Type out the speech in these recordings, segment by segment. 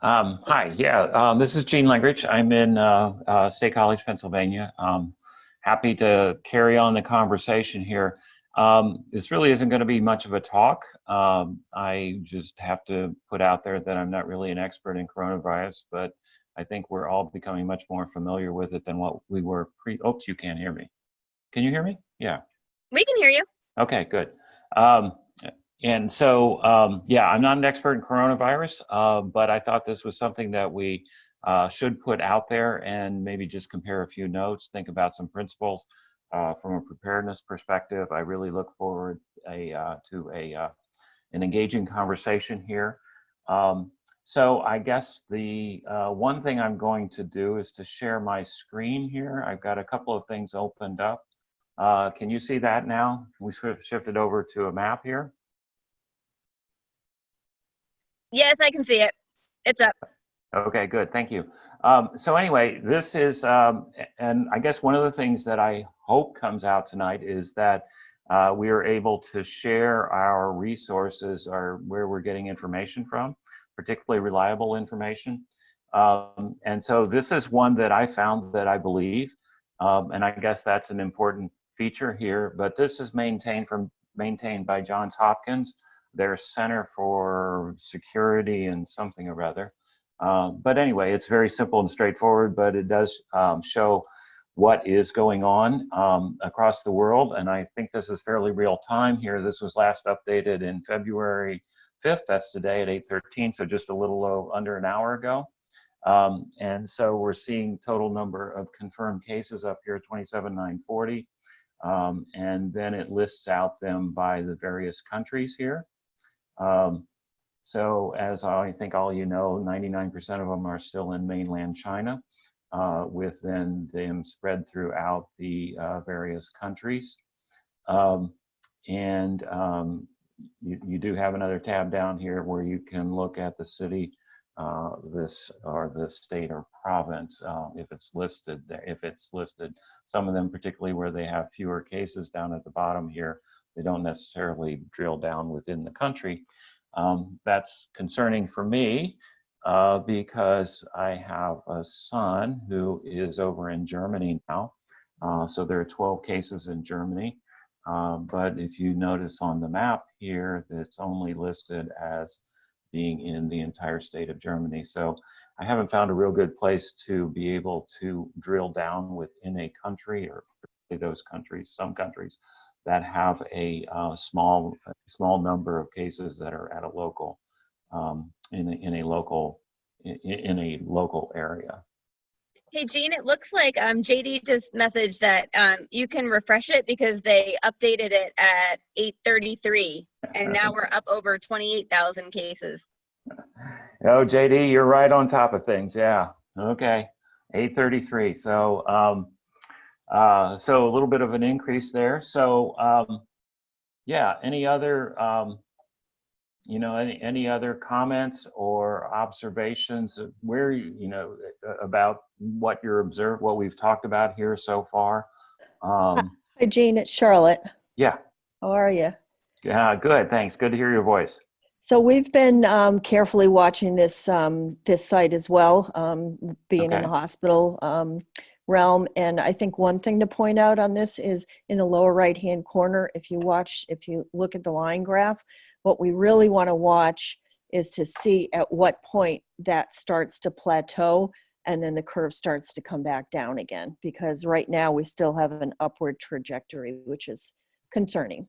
Hi, yeah, this is Gene Langrich. I'm in State College, Pennsylvania. Happy to carry on the conversation here. This really isn't going to be much of a talk. I just have to put out there that I'm not really an expert in coronavirus, but I think we're all becoming much more familiar with it than what we were Oops, you can't hear me. Can you hear me? Yeah. We can hear you. Okay, good. Um, yeah, I'm not an expert in coronavirus, but I thought this was something that we should put out there and maybe just compare a few notes, think about some principles from a preparedness perspective. I really look forward to an engaging conversation here. So I guess the one thing I'm going to do is to share my screen here. I've got a couple of things opened up. Can you see that now? We shifted over to a map here. Yes, I can see it. It's up. Okay, good. Thank you. So anyway, this is, and I guess one of the things that I hope comes out tonight is that we are able to share our resources or where we're getting information from, particularly reliable information. And so this is one that I found that I believe, and I guess that's an important feature here, but this is maintained by Johns Hopkins, their Center for Security and something or other. But anyway, it's very simple and straightforward, but it does show what is going on across the world. And I think this is fairly real time here. This was last updated in February 5th. That's today at 8:13, so just a little under an hour ago. And so we're seeing total number of confirmed cases up here, 27,940. And then it lists out them by the various countries here. So as I think all you know, 99% of them are still in mainland China, with then them spread throughout the various countries. You do have another tab down here where you can look at the city, this or the state or province, if it's listed there. If it's listed, some of them, particularly where they have fewer cases down at the bottom here, they don't necessarily drill down within the country. That's concerning for me because I have a son who is over in Germany now. So there are 12 cases in Germany. But if you notice on the map here, it's only listed as being in the entire state of Germany. So I haven't found a real good place to be able to drill down within a country, or those countries, some countries that have a small number of cases that are at a local in a local area. Hey, Gene, it looks like JD just messaged that you can refresh it because they updated it at 8:33, and now we're up over 28,000 cases. Oh, JD, you're right on top of things. Yeah. Okay. 8:33. So a little bit of an increase there. So yeah, any other any other comments or observations where about what you're observed, what we've talked about here so far? Hi, Jean, it's Charlotte. Yeah. How are you? Yeah, good. Thanks. Good to hear your voice. So we've been carefully watching this this site as well, being in the hospital realm. And I think one thing to point out on this is in the lower right-hand corner, if you look at the line graph, what we really want to watch is to see at what point that starts to plateau and then the curve starts to come back down again. Because right now we still have an upward trajectory, which is concerning.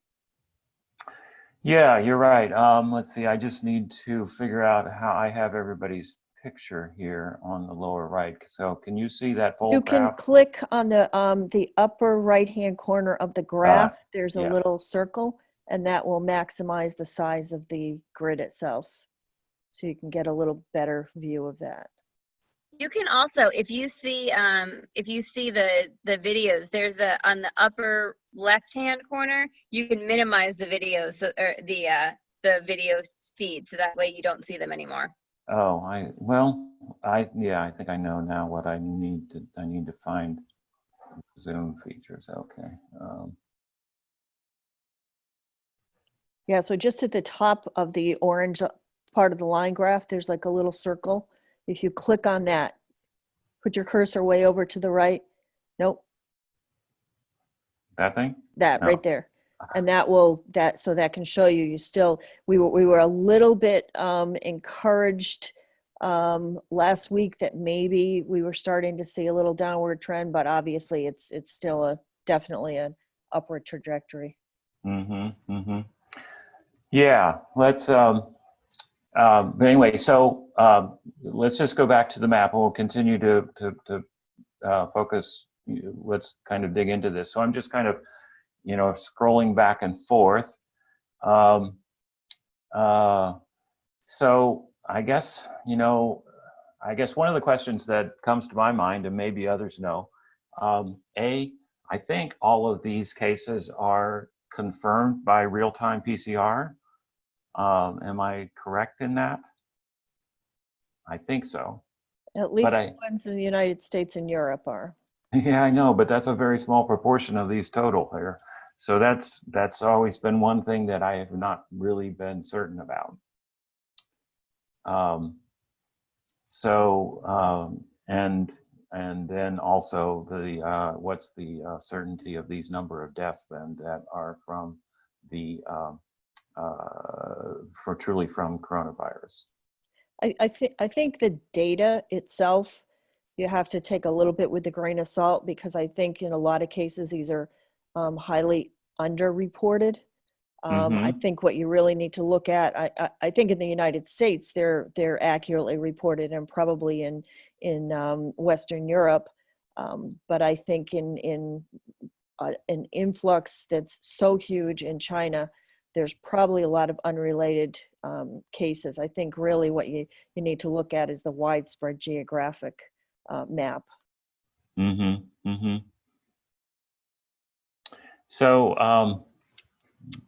Yeah, you're right. Let's see, I just need to figure out how I have everybody's picture here on the lower right. So can you see that full You graph? can click on the upper right-hand corner of the graph. There's a little circle, and that will maximize the size of the grid itself. So you can get a little better view of that. You can also, if you see the videos, there's on the upper left-hand corner, you can minimize the videos, or the video feed, so that way you don't see them anymore. Oh, I think I know now what I need to find Zoom features. Okay. Yeah, so just at the top of the orange part of the line graph, there's like a little circle. If you click on that, put your cursor way over to the right. Nope. That thing? That No. right there. And so that can show you we were a little bit encouraged last week that maybe we were starting to see a little downward trend, but obviously it's still definitely an upward trajectory. Mm-hmm. Mm-hmm. Yeah, but anyway, so let's just go back to the map and we'll continue to focus. Let's kind of dig into this. So I'm just kind of, scrolling back and forth. So I guess, one of the questions that comes to my mind, and maybe others know, I think all of these cases are confirmed by real-time PCR. Am I correct in that? I think so. At least the ones in the United States and Europe are. Yeah, I know, but that's a very small proportion of these total here. So that's always been one thing that I have not really been certain about. And then also what's the certainty of these number of deaths then that are from truly from coronavirus? I think the data itself, you have to take a little bit with a grain of salt, because I think in a lot of cases these are highly underreported. I think what you really need to look at, I think in the United States they're accurately reported, and probably in Western Europe, but I think in an influx that's so huge in China, there's probably a lot of unrelated cases. I think really what you need to look at is the widespread geographic map. So,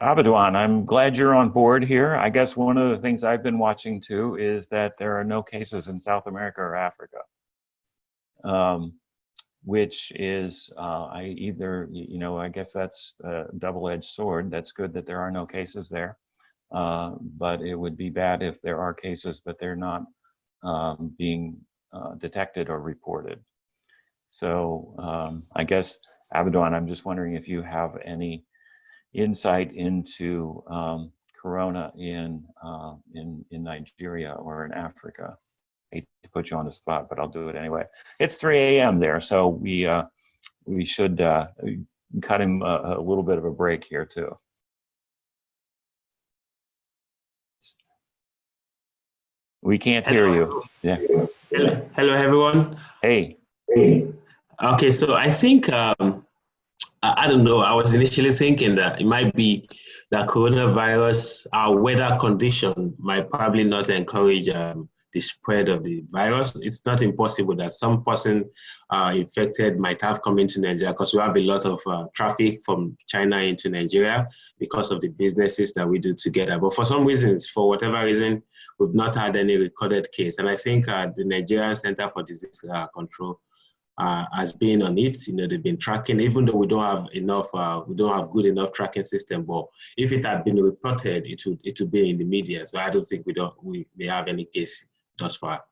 Abaduan, I'm glad you're on board here. I guess one of the things I've been watching too is that there are no cases in South America or Africa, which is I guess that's a double-edged sword. That's good that there are no cases there, but it would be bad if there are cases but they're not being detected or reported. So I guess, Abaduan, I'm just wondering if you have any insight into corona in Nigeria or in Africa. I hate to put you on the spot, but I'll do it anyway. It's 3 a.m. there, so we should cut him a little bit of a break here too. We can't hear you. Yeah. Hello, everyone. Hey. Okay, so I think I don't know. I was initially thinking that it might be that coronavirus, our weather condition might probably not encourage the spread of the virus. It's not impossible that some person infected might have come into Nigeria, because we have a lot of traffic from China into Nigeria because of the businesses that we do together. But for some reasons, for whatever reason, we've not had any recorded case. And I think the Nigerian Center for Disease Control has been on it. They've been tracking, even though we don't have enough, we don't have good enough tracking system. But if it had been reported, it would be in the media. So I don't think we have any case thus far.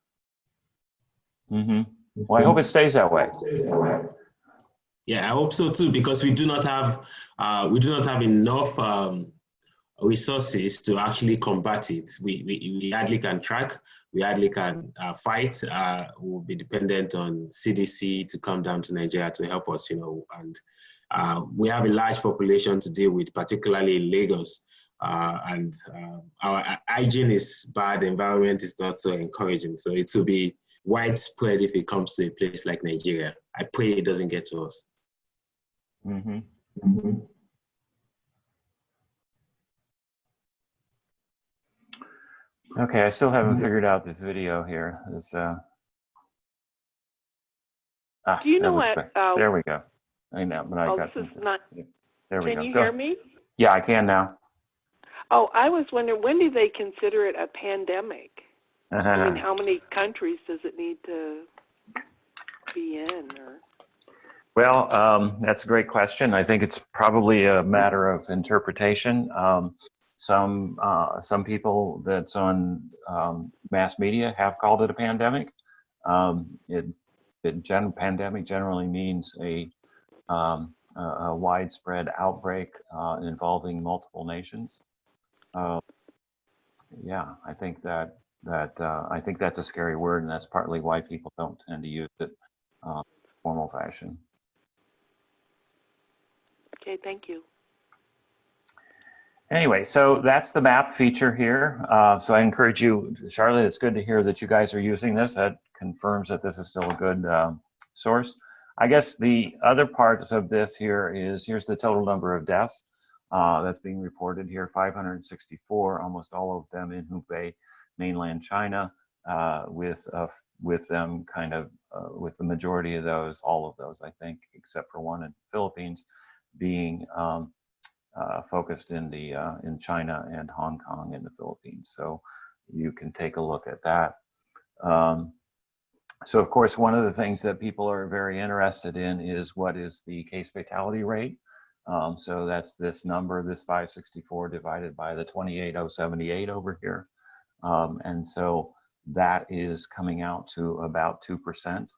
Well, I hope it stays that way. Yeah, I hope so too, because we do not have enough resources to actually combat it. We hardly can track. We hardly can fight. We'll be dependent on CDC to come down to Nigeria to help us, and we have a large population to deal with, particularly in Lagos. And our hygiene is bad, environment is not so encouraging. So it will be widespread if it comes to a place like Nigeria. I pray it doesn't get to us. Okay, I still haven't figured out this video here. Do you know what? There we go. I know, but I got something. There we go. Can you hear me? Yeah, I can now. Oh, I was wondering, when do they consider it a pandemic? I mean, how many countries does it need to be in? Or? Well, that's a great question. I think it's probably a matter of interpretation. Some people that's on mass media have called it a pandemic. Pandemic generally means a widespread outbreak involving multiple nations. Yeah, I think I think that's a scary word, and that's partly why people don't tend to use it formal fashion. Okay, thank you. Anyway, so that's the map feature here. So I encourage you, Charlotte, it's good to hear that you guys are using this. That confirms that this is still a good source. I guess the other parts of this here is, here's the total number of deaths that's being reported here, 564, almost all of them in Hubei, mainland China, with them kind of, with the majority of those, all of those, I think, except for one in the Philippines, being focused in China and Hong Kong and the Philippines. So you can take a look at that. So of course, one of the things that people are very interested in is what is the case fatality rate. So that's this number, this 564 divided by the 28,078 over here. And so that is coming out to about 2%.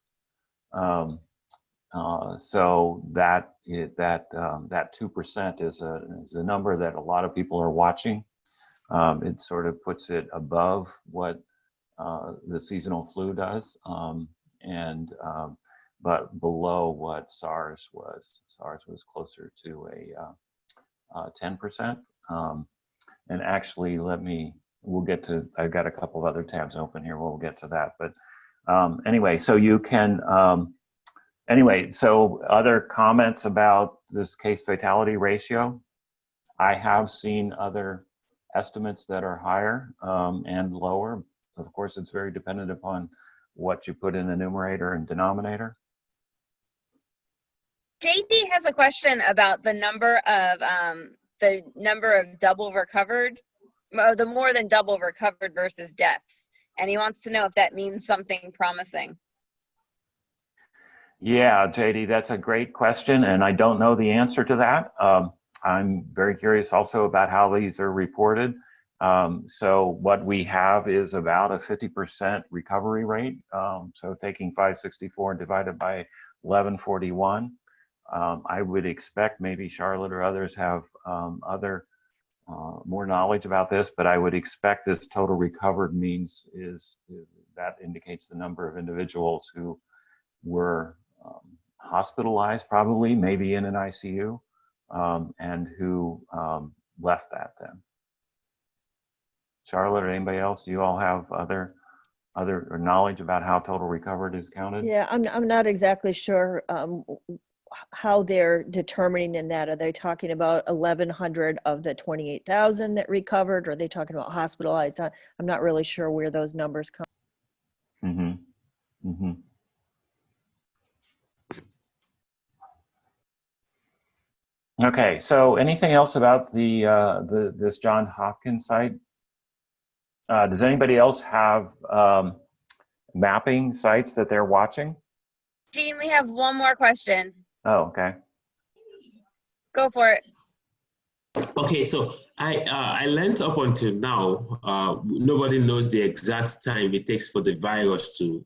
So that 2% is a number that a lot of people are watching. It sort of puts it above what the seasonal flu does, but below what SARS was. SARS was closer to a 10%. And actually, we'll get to, I've got a couple of other tabs open here. We'll get to that. But anyway, so you can, so other comments about this case fatality ratio. I have seen other estimates that are higher and lower. Of course, it's very dependent upon what you put in the numerator and denominator. JD has a question about the number of double recovered, the more than double recovered versus deaths, and he wants to know if that means something promising. Yeah, JD, that's a great question, and I don't know the answer to that. I'm very curious also about how these are reported. So what we have is about a 50% recovery rate. So taking 564 divided by 1141, I would expect maybe Charlotte or others have more knowledge about this, but I would expect this total recovered means that indicates the number of individuals who were hospitalized, probably, maybe in an ICU, and who left that then. Charlotte or anybody else, do you all have other knowledge about how total recovered is counted? Yeah, I'm not exactly sure how they're determining in that. Are they talking about 1,100 of the 28,000 that recovered? Or are they talking about hospitalized? I'm not really sure where those numbers come. Mm-hmm. Mm-hmm. Okay, so anything else about this Johns Hopkins site? Does anybody else have mapping sites that they're watching? Jean, we have one more question. Oh, okay. Go for it. Okay, so I learned up until now, nobody knows the exact time it takes for the virus to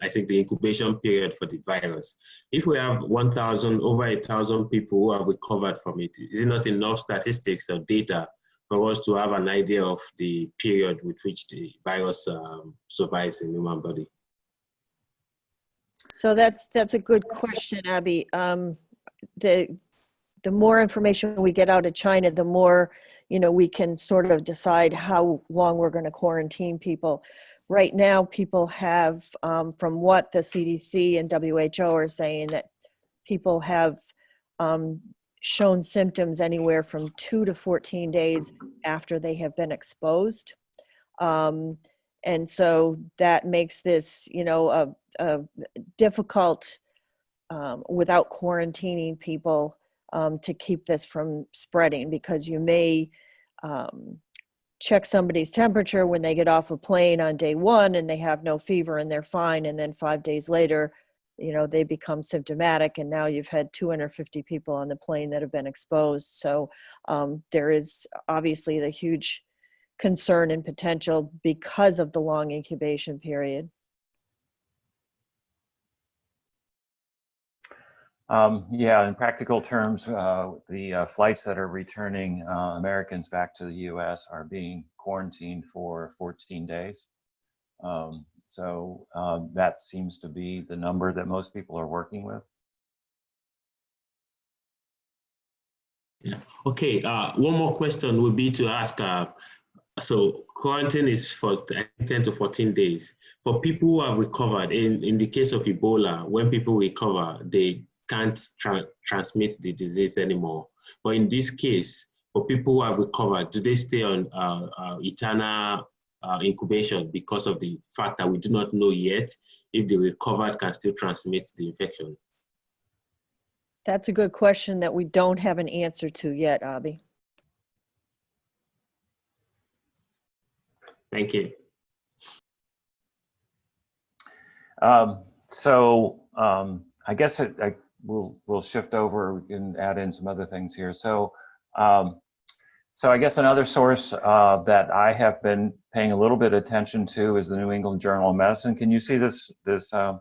I think the incubation period for the virus. If we have over 1,000 people who have recovered from it, is it not enough statistics or data for us to have an idea of the period with which the virus survives in human body? So that's a good question, Abby. The more information we get out of China, the more, we can sort of decide how long we're going to quarantine people. Right now, people have, from what the CDC and WHO are saying, that people have shown symptoms anywhere from 2 to 14 days after they have been exposed. And so that makes this, a difficult without quarantining people to keep this from spreading, because you may check somebody's temperature when they get off a plane on day 1 and they have no fever and they're fine, and then 5 days later, they become symptomatic, and now you've had 250 people on the plane that have been exposed. So there is obviously the huge concern and potential because of the long incubation period. Yeah, in practical terms, the flights that are returning Americans back to the US are being quarantined for 14 days. That seems to be the number that most people are working with. Yeah. Okay, one more question would be to ask, so quarantine is for 10 to 14 days. For people who have recovered, in the case of Ebola, when people recover, they can't transmit the disease anymore. But in this case, for people who have recovered, do they stay on eternal incubation because of the fact that we do not know yet if the recovered can still transmit the infection? That's a good question that we don't have an answer to yet, Abby. Thank you. I guess we'll shift over. We can add in some other things here. So I guess another source that I have been paying a little bit of attention to is the New England Journal of Medicine. Can you see this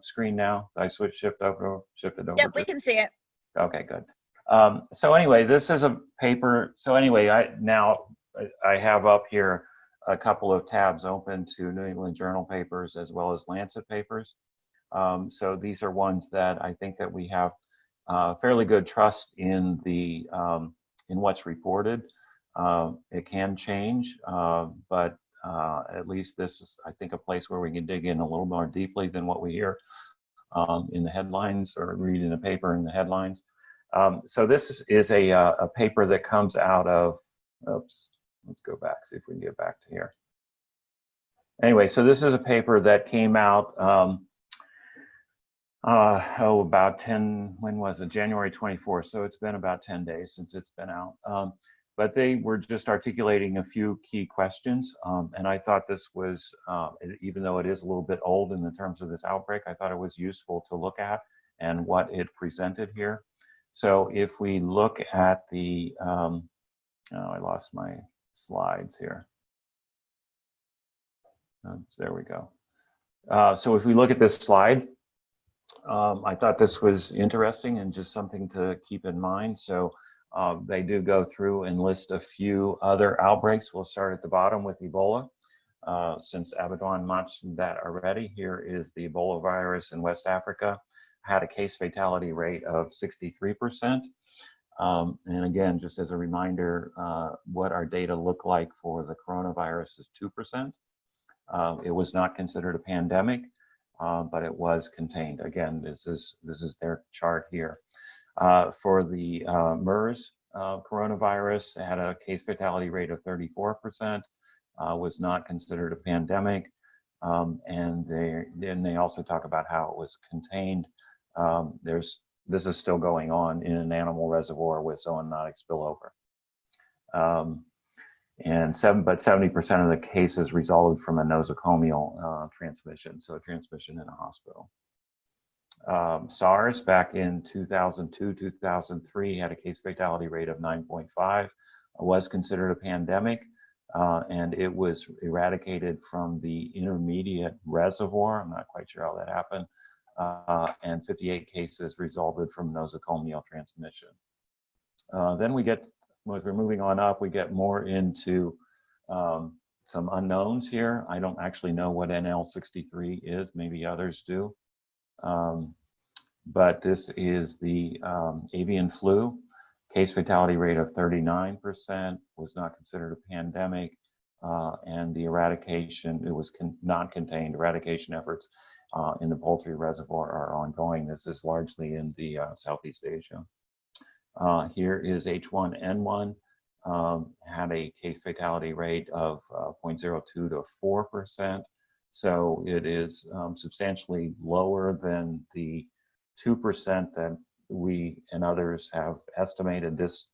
screen now? I shifted over. Yep, we can see it. Okay, good. So anyway, this is a paper. So anyway, I have up here a couple of tabs open to New England Journal papers as well as Lancet papers. So these are ones that I think that we have fairly good trust in in what's reported. It can change, but at least this is, I think, a place where we can dig in a little more deeply than what we hear in the headlines or read in the paper in the headlines. So this is a paper that comes out of, oops, let's go back, see if we can get back to here. Anyway, so this is a paper that came out about 10, when was it? January 24th. So it's been about 10 days since it's been out. But they were just articulating a few key questions. And I thought this was, even though it is a little bit old in the terms of this outbreak, I thought it was useful to look at and what it presented here. So if we look at the, oh, I lost my slides here. Oops, there we go. So if we look at this slide, I thought this was interesting and just something to keep in mind. So they do go through and list a few other outbreaks. We'll start at the bottom with Ebola. Since Abaddon mentioned that already, here is the Ebola virus in West Africa. Had a case fatality rate of 63%. And again, just as a reminder, what our data look like for the coronavirus is 2%. It was not considered a pandemic, but it was contained. Again, this is their chart here. For the MERS coronavirus, it had a case fatality rate of 34%, was not considered a pandemic. And then they also talk about how it was contained. This is still going on in an animal reservoir with zoonotic spillover. But 70% of the cases resulted from a nosocomial transmission, so a transmission in a hospital. SARS back in 2002, 2003 had a case fatality rate of 9.5, was considered a pandemic, and it was eradicated from the intermediate reservoir. I'm not quite sure how that happened. And 58 cases resulted from nosocomial transmission. Then we get, as we're moving on up, we get more into some unknowns here. I don't actually know what NL63 is, maybe others do. But this is the avian flu, case fatality rate of 39%, was not considered a pandemic, and the eradication, it was non-contained eradication efforts in the poultry reservoir are ongoing. This is largely in the Southeast Asia. Here is H1N1, had a case fatality rate of 0.02 to 4%. So it is substantially lower than the 2% that we and others have estimated this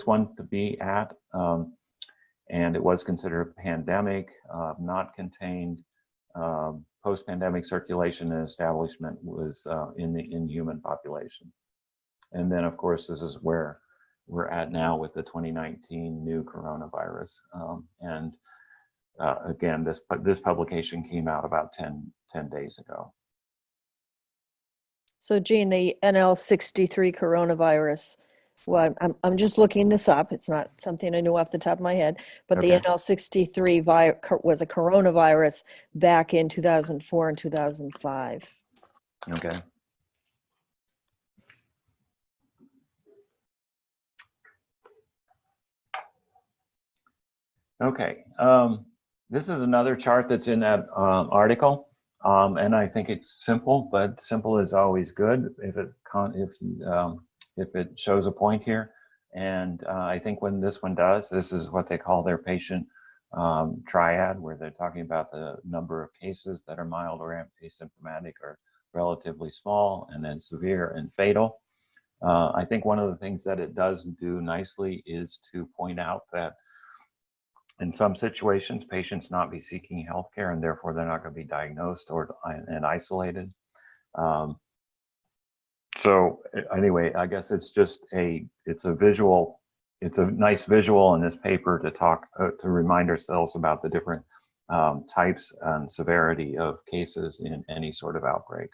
one to be at. And it was considered a pandemic, not contained. Post-pandemic circulation and establishment was in the human population. And then, of course, this is where we're at now with the 2019 new coronavirus. Again, this publication came out about 10 days ago. So Jean, the NL63 coronavirus, well, I'm just looking this up. It's not something I knew off the top of my head, but Okay. the NL63 was a coronavirus back in 2004 and 2005. Okay. Okay. This is another chart that's in that article, and I think it's simple, but simple is always good if it shows a point here. And I think when this one does, this is what they call their patient triad, where they're talking about the number of cases that are mild or asymptomatic or relatively small, and then severe and fatal. I think one of the things that it does do nicely is to point out that in some situations, patients not be seeking healthcare, and therefore they're not going to be diagnosed and isolated. So anyway, I guess it's a nice visual in this paper to talk to remind ourselves about the different types and severity of cases in any sort of outbreak.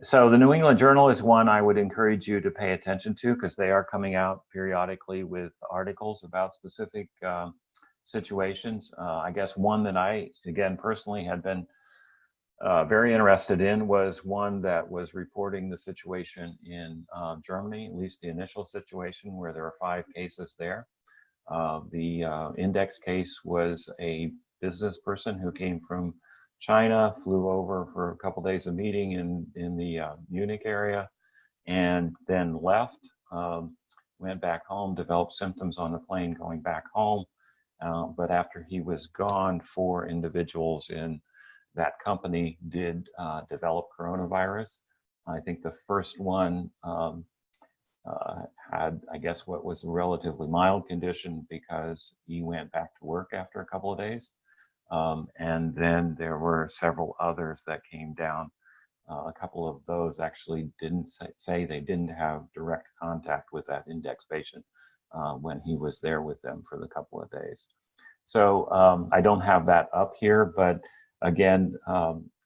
So the New England Journal is one I would encourage you to pay attention to, because they are coming out periodically with articles about specific situations. I guess one that I, again, personally had been very interested in was one that was reporting the situation in Germany, at least the initial situation, where there are 5 cases there. The index case was a business person who came from China, flew over for a couple days of meeting in the Munich area, and then left, went back home, developed symptoms on the plane going back home. But after he was gone, 4 individuals in that company did develop coronavirus. I think the first one had, I guess, what was a relatively mild condition because he went back to work after a couple of days. And then there were several others that came down. A couple of those actually didn't say they didn't have direct contact with that index patient when he was there with them for the couple of days. So I don't have that up here, but again,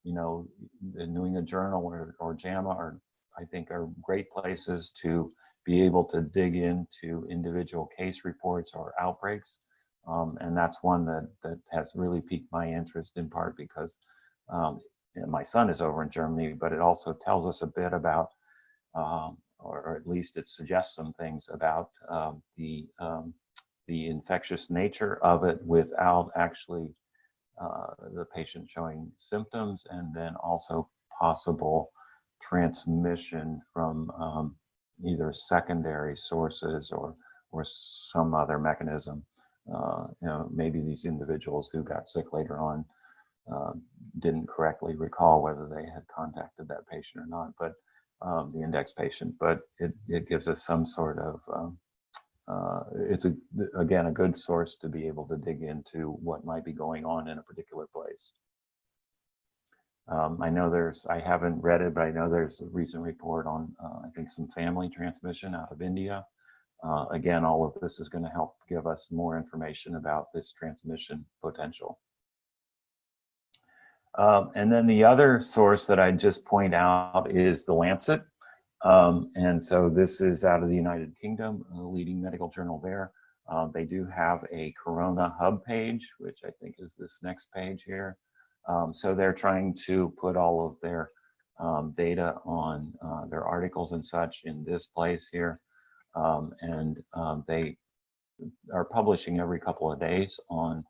you know, the New England Journal or JAMA I think are great places to be able to dig into individual case reports or outbreaks. And that's one that has really piqued my interest, in part because my son is over in Germany, but it also tells us a bit about, or at least it suggests some things about the infectious nature of it without actually the patient showing symptoms, and then also possible transmission from either secondary sources or some other mechanism. You know, maybe these individuals who got sick later on didn't correctly recall whether they had contacted that patient or not, but the index patient. But it gives us some sort of it's again a good source to be able to dig into what might be going on in a particular place. I know I haven't read it, but I know there's a recent report on I think some family transmission out of India. Again, all of this is going to help give us more information about this transmission potential. And then the other source that I just point out is the Lancet. And so this is out of the United Kingdom, a leading medical journal there. They do have a Corona Hub page, which I think is this next page here. So they're trying to put all of their data on their articles and such in this place here. And they are publishing every couple of days on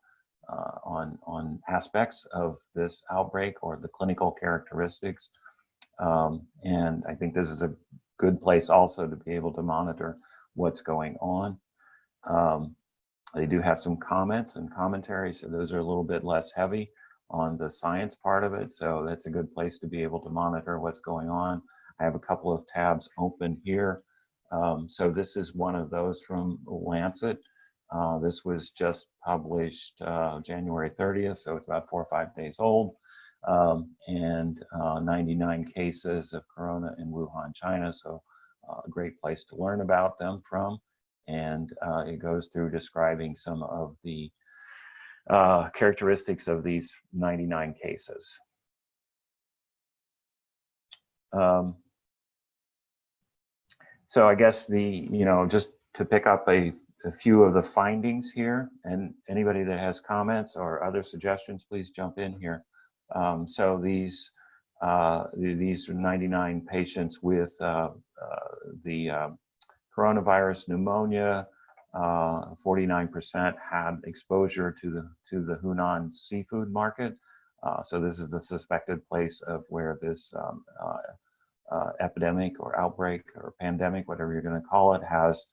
aspects of this outbreak or the clinical characteristics. And I think this is a good place also to be able to monitor what's going on. They do have some comments and commentaries, so those are a little bit less heavy on the science part of it. So that's a good place to be able to monitor what's going on. I have a couple of tabs open here. So this is one of those from Lancet. This was just published January 30th, so it's about 4 or 5 days old. And 99 cases of corona in Wuhan, China. So a great place to learn about them from. And it goes through describing some of the characteristics of these 99 cases. So I guess just to pick up a few of the findings here, and anybody that has comments or other suggestions, please jump in here. So these 99 patients with the coronavirus pneumonia, 49% had exposure to the Hunan seafood market. So this is the suspected place of where this epidemic or outbreak or pandemic, whatever you're going to call it, has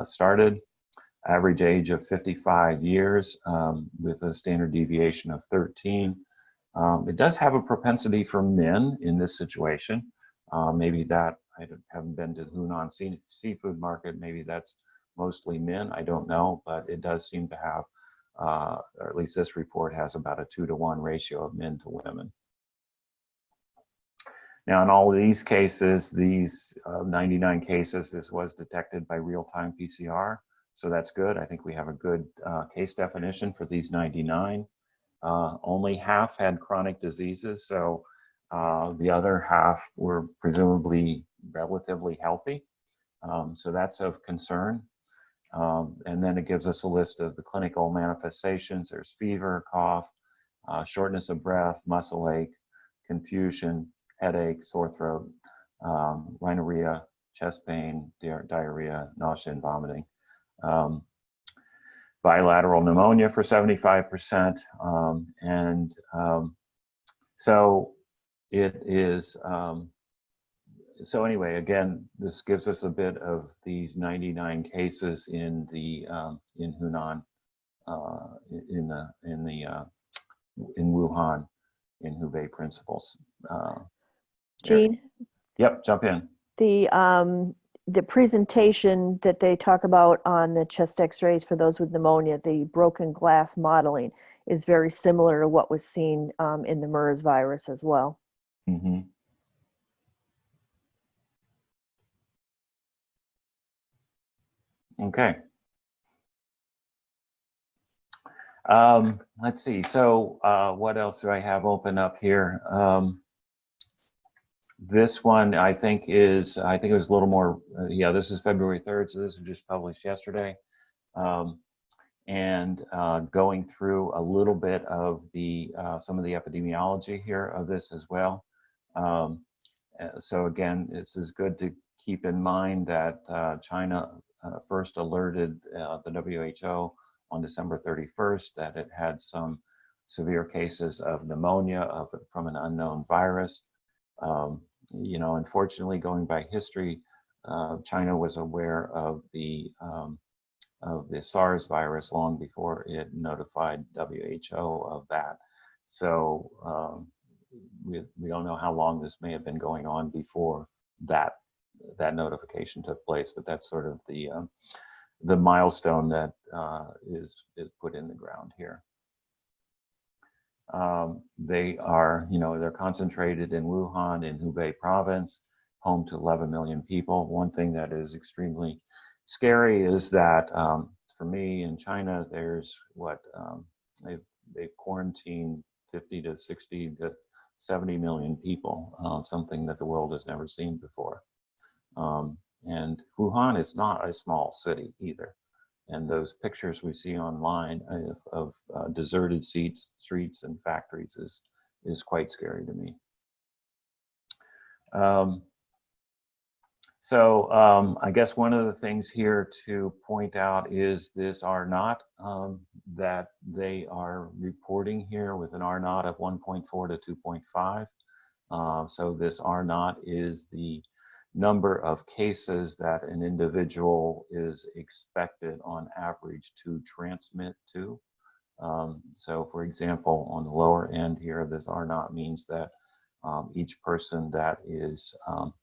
started. Average age of 55 years with a standard deviation of 13. It does have a propensity for men in this situation. Maybe that, I haven't been to the Hunan seafood market, maybe that's mostly men, I don't know, but it does seem to have, or at least this report has about a 2-to-1 ratio of men to women. Now, in all of these cases, these 99 cases, this was detected by real-time PCR, so that's good. I think we have a good case definition for these 99. Only half had chronic diseases, so the other half were presumably relatively healthy. So that's of concern. And then it gives us a list of the clinical manifestations. There's fever, cough, shortness of breath, muscle ache, confusion, headache, sore throat, rhinorrhea, chest pain, diarrhea, nausea, and vomiting. Bilateral pneumonia for 75%. So it is, so anyway, again, this gives us a bit of these 99 cases in the in Hunan, in Wuhan, in Hubei principles. Jean? Yep, jump in. The presentation that they talk about on the chest x-rays for those with pneumonia, the broken glass modeling, is very similar to what was seen in the MERS virus as well. Mm-hmm. Okay. Let's see. So what else do I have open up here? This one I think it was a little more, yeah, this is February 3rd, so this was just published yesterday. And going through a little bit of the some of the epidemiology here of this as well. So again, this is good to keep in mind that China first alerted the WHO on December 31st that it had some severe cases of pneumonia from an unknown virus. Unfortunately, going by history, China was aware of the SARS virus long before it notified WHO of that. So we don't know how long this may have been going on before that notification took place, but that's sort of the milestone that is put in the ground here. They are, they're concentrated in Wuhan, in Hubei province, home to 11 million people. One thing that is extremely scary is that for me in China, there's they've quarantined 50 to 60 to 70 million people, something that the world has never seen before. And Wuhan is not a small city either. And those pictures we see online of deserted streets and factories is quite scary to me. I guess one of the things here to point out is this R naught that they are reporting here with an R naught of 1.4 to 2.5. So this R naught is the number of cases that an individual is expected on average to transmit to. So for example, on the lower end here, this R naught means that each person that is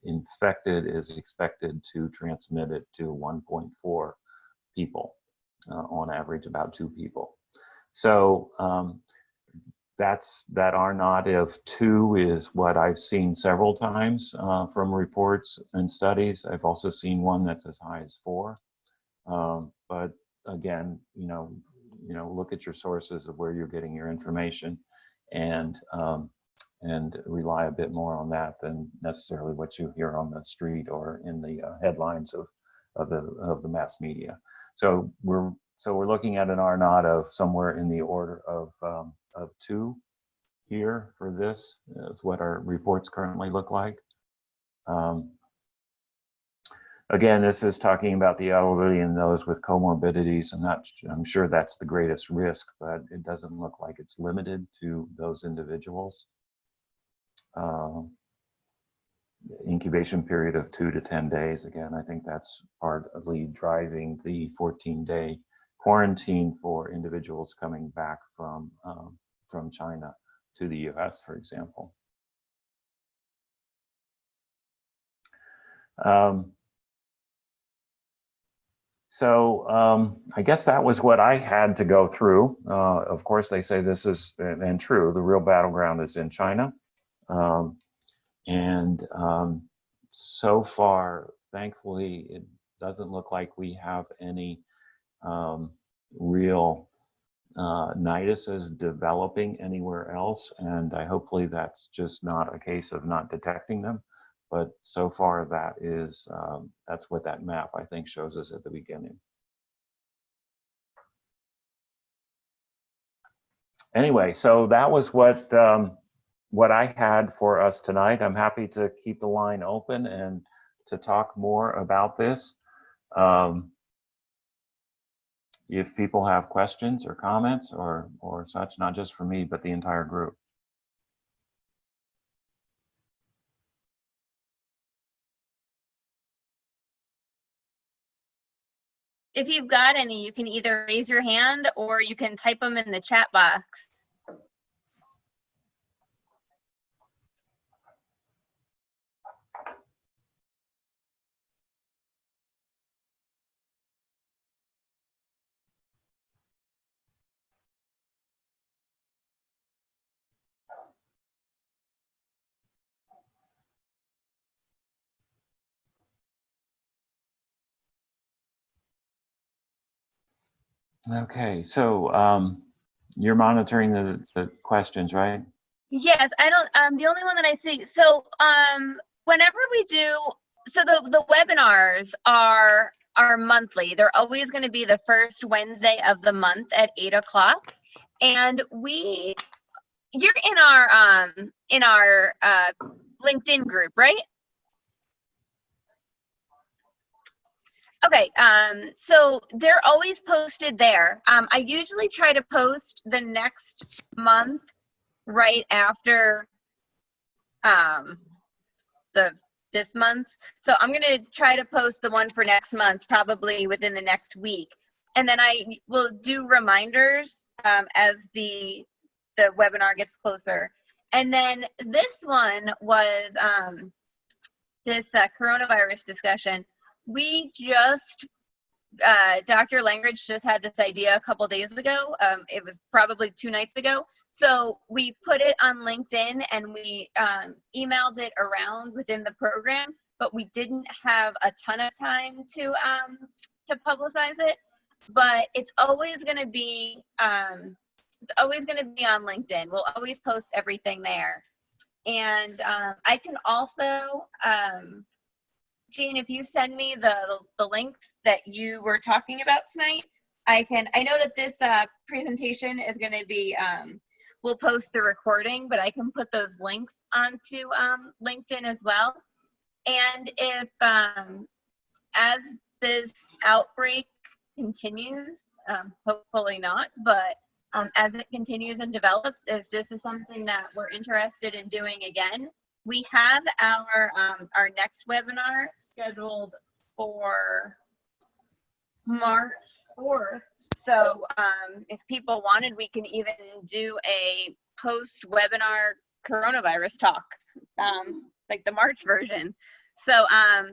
infected is expected to transmit it to 1.4 people, on average about 2 people. So that R naught of 2 is what I've seen several times from reports and studies. I've also seen one that's as high as 4. But again, look at your sources of where you're getting your information, and rely a bit more on that than necessarily what you hear on the street or in the headlines of the mass media. So we're looking at an R naught of somewhere in the order of 2 here for this. Is what our reports currently look like. Again, this is talking about the elderly and those with comorbidities. I'm sure that's the greatest risk, but it doesn't look like it's limited to those individuals. Incubation period of 2 to 10 days. Again, I think that's partly driving the 14-day quarantine for individuals coming back from China to the US, for example. I guess that was what I had to go through. Of course, they say this is, and true, the real battleground is in China. So far, thankfully, it doesn't look like we have any real nituses developing anywhere else. And hopefully that's just not a case of not detecting them. But so far, that is that's what that map, I think, shows us at the beginning. Anyway, so that was what I had for us tonight. I'm happy to keep the line open and to talk more about this. If people have questions or comments or such, not just for me, but the entire group. If you've got any, you can either raise your hand or you can type them in the chat box. Okay, so you're monitoring the questions, right? Yes, I don't, the only one that I see, so whenever we do, so the webinars are monthly. They're always going to be the first Wednesday of the month at 8 o'clock. And you're in our LinkedIn group, right? Okay, so they're always posted there. I usually try to post the next month right after this month. So I'm gonna try to post the one for next month probably within the next week. And then I will do reminders as the webinar gets closer. And then this one was this coronavirus discussion. We just, Dr. Langridge just had this idea a couple days ago. It was probably 2 nights ago. So we put it on LinkedIn and we emailed it around within the program, but we didn't have a ton of time to publicize it. But it's always going to be on LinkedIn. We'll always post everything there. And I can also, Jean, if you send me the links that you were talking about tonight, I know that this presentation is going to be, we'll post the recording, but I can put those links onto LinkedIn as well. And if, as this outbreak continues, hopefully not, but as it continues and develops, if this is something that we're interested in doing again, we have our next webinar scheduled for March 4th. So if people wanted, we can even do a post-webinar coronavirus talk, like the March version. So, I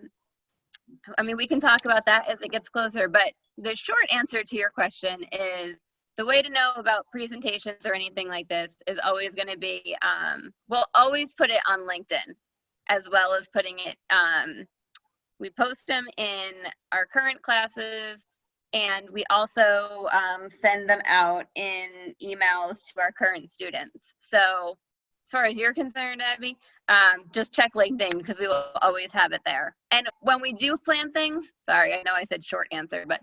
mean, we can talk about that as it gets closer, but the short answer to your question is the way to know about presentations or anything like this is always going to be, we'll always put it on LinkedIn, as well as putting it, we post them in our current classes, and we also send them out in emails to our current students. So as far as you're concerned, Abby, just check LinkedIn because we will always have it there. And when we do plan things, sorry, I know I said short answer, but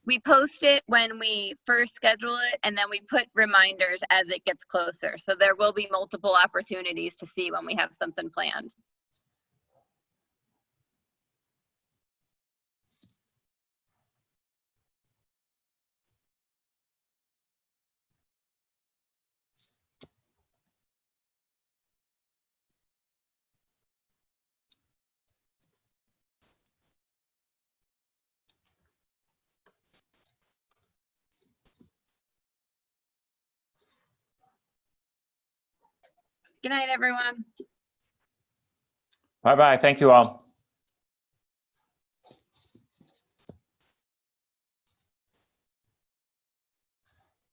we post it when we first schedule it, and then we put reminders as it gets closer. So there will be multiple opportunities to see when we have something planned. Good night, everyone. Bye-bye. Thank you all.